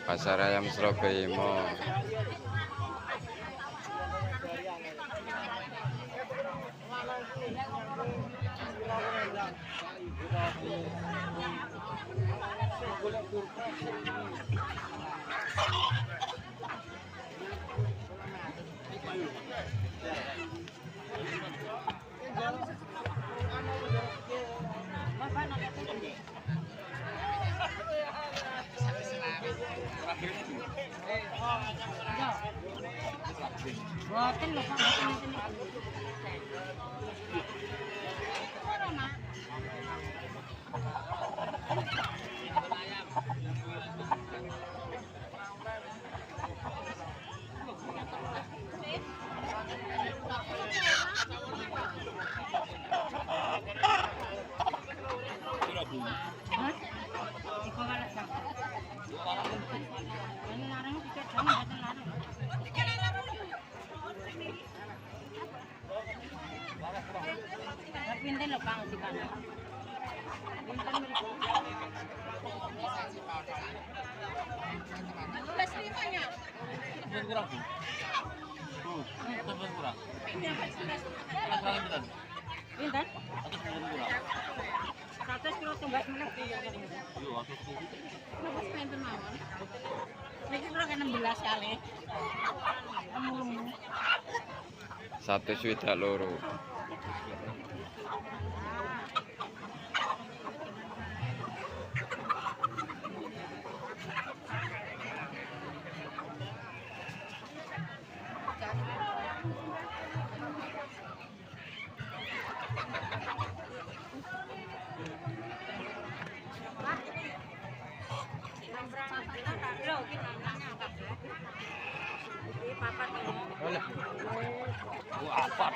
Pasar ayam Surabaya Mall. Boten lho Pak, boten ngeten iki. Hah? Iku kalah sak. Ini larang tiket jam boten larang. Pinten lho Kang dikane. Pinten mriku. Wes rimanya. Pinten kurang, Bu? Pinten kurang. Pinten? Atau pinten kurang? 100 kilo tumbas meneh. Iya, atau pinten. Wes pinten mawon. Niki kula kan 16 kali. Satu swidak loro. Apa?